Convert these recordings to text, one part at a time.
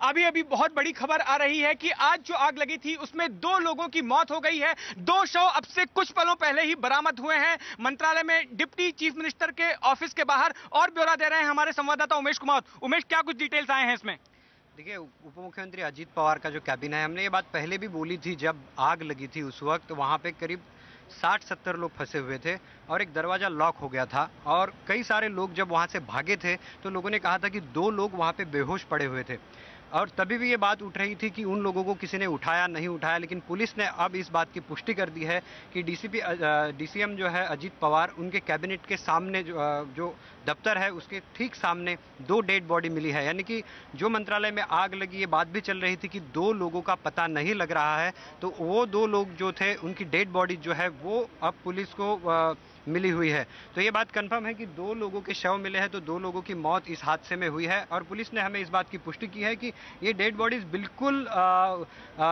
अभी अभी बहुत बड़ी खबर आ रही है कि आज जो आग लगी थी उसमें 2 लोगों की मौत हो गई है। 2 शव अब से कुछ पलों पहले ही बरामद हुए हैं मंत्रालय में डिप्टी चीफ मिनिस्टर के ऑफिस के बाहर। और ब्यौरा दे रहे हैं हमारे संवाददाता उमेश कुमार। उमेश, क्या कुछ डिटेल्स आए हैं इसमें? देखिए, उप मुख्यमंत्री अजीत पवार का जो कैबिन है, हमने ये बात पहले भी बोली थी। जब आग लगी थी उस वक्त वहां पे करीब 60-70 लोग फंसे हुए थे और एक दरवाजा लॉक हो गया था। और कई सारे लोग जब वहां से भागे थे तो लोगों ने कहा था कि 2 लोग वहां पे बेहोश पड़े हुए थे। और तभी भी ये बात उठ रही थी कि उन लोगों को किसी ने उठाया नहीं उठाया, लेकिन पुलिस ने अब इस बात की पुष्टि कर दी है कि डीसीएम जो है अजीत पवार, उनके कैबिनेट के सामने जो दफ्तर है उसके ठीक सामने 2 डेड बॉडी मिली है। यानी कि जो मंत्रालय में आग लगी, ये बात भी चल रही थी कि 2 लोगों का पता नहीं लग रहा है, तो वो 2 लोग जो थे उनकी डेड बॉडी जो है वो अब पुलिस को मिली हुई है। तो ये बात कंफर्म है कि 2 लोगों के शव मिले हैं, तो 2 लोगों की मौत इस हादसे में हुई है। और पुलिस ने हमें इस बात की पुष्टि की है कि ये डेड बॉडीज बिल्कुल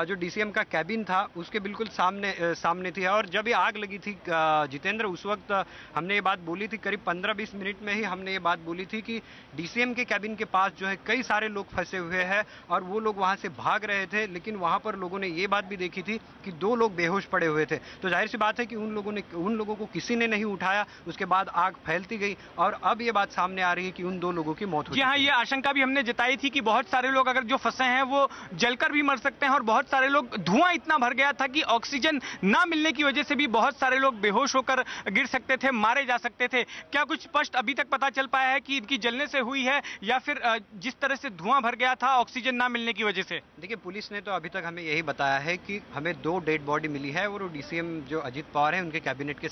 जो डीसीएम का कैबिन था उसके बिल्कुल सामने थी। और जब ये आग लगी थी जितेंद्र, उस वक्त हमने ये बात बोली थी, करीब 15-20 मिनट में ही हमने ये बात बोली थी कि डीसीएम के कैबिन के पास जो है कई सारे लोग फंसे हुए हैं और वो लोग वहां से भाग रहे थे। लेकिन वहां पर लोगों ने ये बात भी देखी थी कि 2 लोग बेहोश पड़े हुए थे। तो जाहिर सी बात है कि उन लोगों को किसी ने नहीं उठाया। उसके बाद आग फैलती गई और अब ये बात सामने आ रही है कि उन 2 लोगों की मौत हो जी हाँ, ये आशंका भी हमने जताई थी कि बहुत सारे लोग अगर जो फंसे हैं वो जलकर भी मर सकते हैं और बहुत सारे लोग, धुआं इतना भर गया था कि ऑक्सीजन ना मिलने की वजह से भी बहुत सारे लोग बेहोश होकर गिर सकते थे, मारे जा सकते थे। क्या कुछ स्पष्ट अभी तक पता चल पाया है कि इनकी जलने से हुई है या फिर जिस तरह से धुआं भर गया था ऑक्सीजन ना मिलने की वजह से? देखिए, पुलिस ने तो अभी तक हमें यही बताया है कि हमें 2 डेड बॉडी मिली है और वो डीसीएम जो अजीत पवार है उनके कैबिनेट के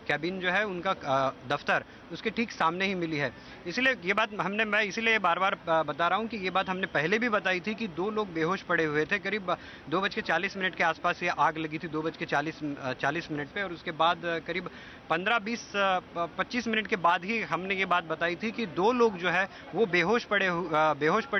कैबिन जो है उनका दफ्तर उसके ठीक सामने ही मिली है। इसलिए ये बात मैं इसीलिए बार बार बता रहा हूं कि ये बात हमने पहले भी बताई थी कि 2 लोग बेहोश पड़े हुए थे। करीब 2:40 के आसपास ये आग लगी थी, 2:40 पे। और उसके बाद करीब 15-20-25 मिनट के बाद ही हमने ये बात बताई थी कि 2 लोग जो है वो बेहोश पड़े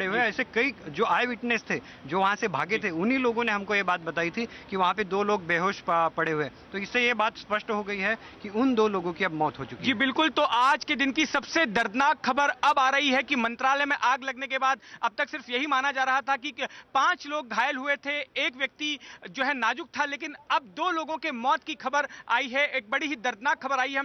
हुए। ऐसे कई जो आई विटनेस थे जो वहां से भागे थे, उन्हीं लोगों ने हमको ये बात बताई थी कि वहां पे 2 लोग बेहोश पड़े हुए। तो इससे ये बात स्पष्ट हो गई है कि उन 2 लोगों की अब मौत हो चुकी है। जी बिल्कुल। तो आज के दिन की सबसे दर्दनाक खबर अब आ रही है कि मंत्रालय में आग लगने के बाद अब तक सिर्फ यही माना जा रहा था कि 5 लोग घायल हुए थे, 1 व्यक्ति जो है नाजुक था, लेकिन अब 2 लोगों के मौत की खबर आई है। एक बड़ी ही दर्दनाक खबर आई है।